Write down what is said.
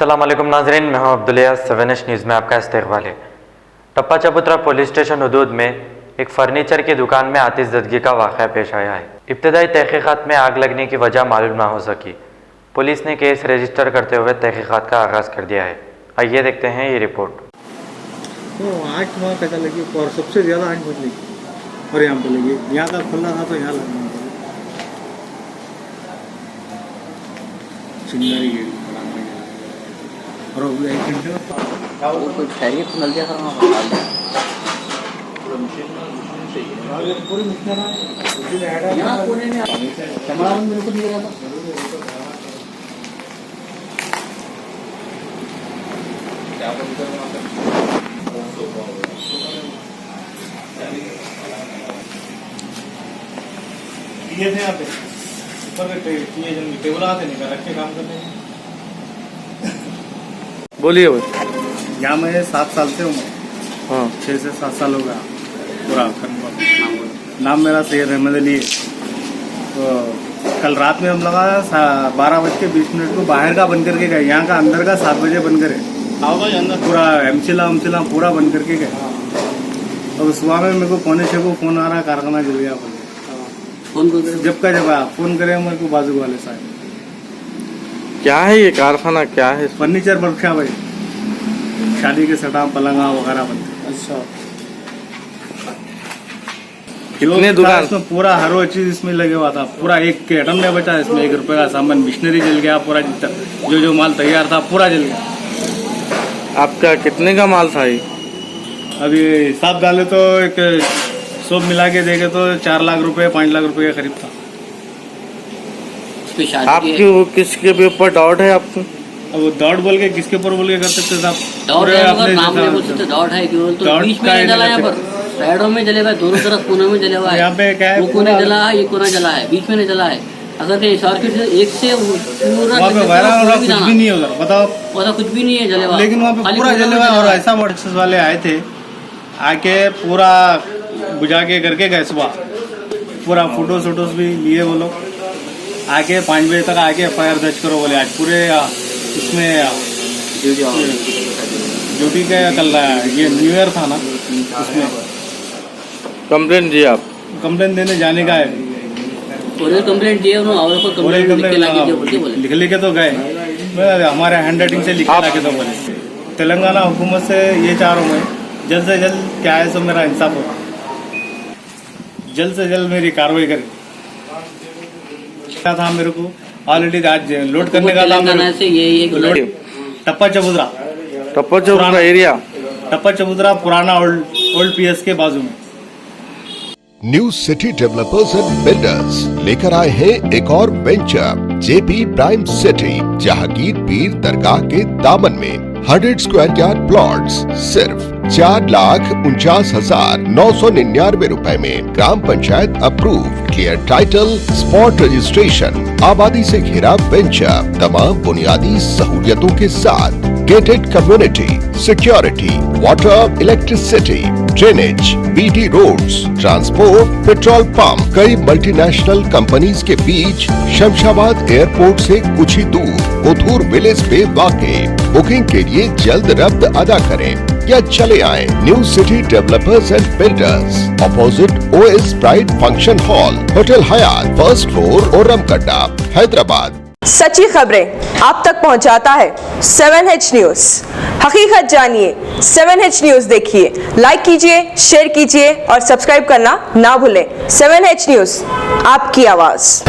अस्सलाम वालेकुम नाज़रीन, मैं हूं अब्दुलिया। 7H न्यूज़ में आपका इस्तकबाल है। टप्पा चबूतरा पुलिस स्टेशन हदूद में एक फर्नीचर की दुकान में आतिशज़दगी का वाक़या पेश आया है। इब्तदाई तहक़ीक़ात में आग लगने की वजह मालूम ना हो सकी। पुलिस ने केस रजिस्टर करते हुए तहक़ीक़ात का आगाज़ कर दिया है। आइए देखते हैं ये रिपोर्ट। तो आँच वहाँ पता लगी और सबसे ज़्यादा आँच बच लगी और यहाँ पे लगी। यहाँ का खुला था तो यहाँ लगा चिंगारी गेड़ी और अब एक घंटे में कोई खैरियत मिल जाए करना पूरी मिक्सर यहाँ कोने में कैमरा बंद मेरे को दिख रहा था। ये थे यहाँ पे ऊपर के टेबल आते नहीं रख के काम करने। बोलिए भाई। यहाँ मैं 7 साल से हूँ। हाँ 6 से 7 साल हो गया पूरा। नाम मेरा सैयद अहमद अली है। तो कल रात में हम लगा 12:20 को बाहर का बंद करके गए। यहाँ का अंदर का 7 बजे बंद करे अंदर पूरा एमचिला पूरा बंद करके गए। और सुबह में मेरे को 5:45 को फोन आ रहा कारखाना जल गया। जब आया फोन करे मेरे को बाजू वाले साहब। क्या है ये कारखाना, क्या है? फर्नीचर वर्कशॉप है। शादी के सटा पलंगा वगैरह बनते। अच्छा कितने दुकान? इसमें पूरा हर वो चीज इसमें लगे हुआ था। पूरा एक एटम नहीं बचा इसमें। 1 रुपए का सामान मिशनरी जल गया पूरा। जो माल तैयार था पूरा जल गया। आपका कितने का माल था ये? अभी हिसाब डाले तो एक सब मिला के देखे तो 4 लाख रुपए 5 लाख रुपए के करीब था। आपके वो किसके ऊपर डाउट है आपको? अब डाउट बोल के किसके ऊपर बोल के कर सकते साहब? डाउट है अगर नाम नहीं बोल सकते। डाउट है क्यों तो बीच में नहीं जला। यहाँ पर साइडों में जले हुआ, दोनों तरफ कोने में जले हुआ है। यहाँ पे क्या है, वो कोने जला है, ये कोना जला है, बीच में नहीं जला है। अगर कहीं सर्किट से एक से पूरा वहाँ पे वायरल कुछ भी नहीं होगा। बताओ पता कुछ भी नहीं है जले हुआ। लेकिन वहाँ पे पूरा जले हुआ। और ऐसा मोटरसाइकिल वाले आए थे आके पूरा बुझा के करके गए। सुबह पूरा फोटोज भी लिए वो लोग। आके 5 बजे तक आके FIR दर्ज करो बोले। आज पूरे इसमें ड्यूटी का कल ये न्यू ईयर था ना, उसमें कंप्लेंट दिए आप? कंप्लेंट देने जाने का है। कंप्लेंट दिए लिख के तो गए। हमारे हैंड राइटिंग से लिख के तो बोले। तेलंगाना हुकूमत से ये चाह रहा हूँ मैं, जल्द से जल्द क्या है सो मेरा इंसाफ हो, जल्द से जल्द मेरी कार्रवाई करें। था मेरे को ऑलरेडी आज लोड करने का था। टप्पा चबूतरा एरिया, टप्पा चबूतरा पुराना ओल्ड PS के बाजू में। New city developers and builders लेकर आए हैं एक और venture JP prime city, Jahangir पीर दरगाह के दामन में 100 स्क्वायर यार्ड प्लॉट्स सिर्फ 4,49,999 रुपए में। ग्राम panchayat approve, clear title, spot registration, आबादी से घिरा वेंचर, तमाम बुनियादी सहूलियतों के साथ, gated community, security, water, electricity, drainage, BT roads, transport, petrol pump, कई मल्टीनेशनल कंपनीज के बीच, शमशाबाद एयरपोर्ट से कुछ ही दूर, उधूर विलेज पे वाक़े। बुकिंग के लिए जल्द रब्त अदा करें या चले आए new city developers and builders, opposite OS pride function hall, hotel Hyatt, 1st floor, ओरमकड्डा, हैदराबाद। सच्ची खबरें आप तक पहुंचाता है 7H न्यूज़। हकीकत जानिए, 7H न्यूज़ देखिए, लाइक कीजिए, शेयर कीजिए और सब्सक्राइब करना ना भूलें। 7H न्यूज़, आपकी आवाज़।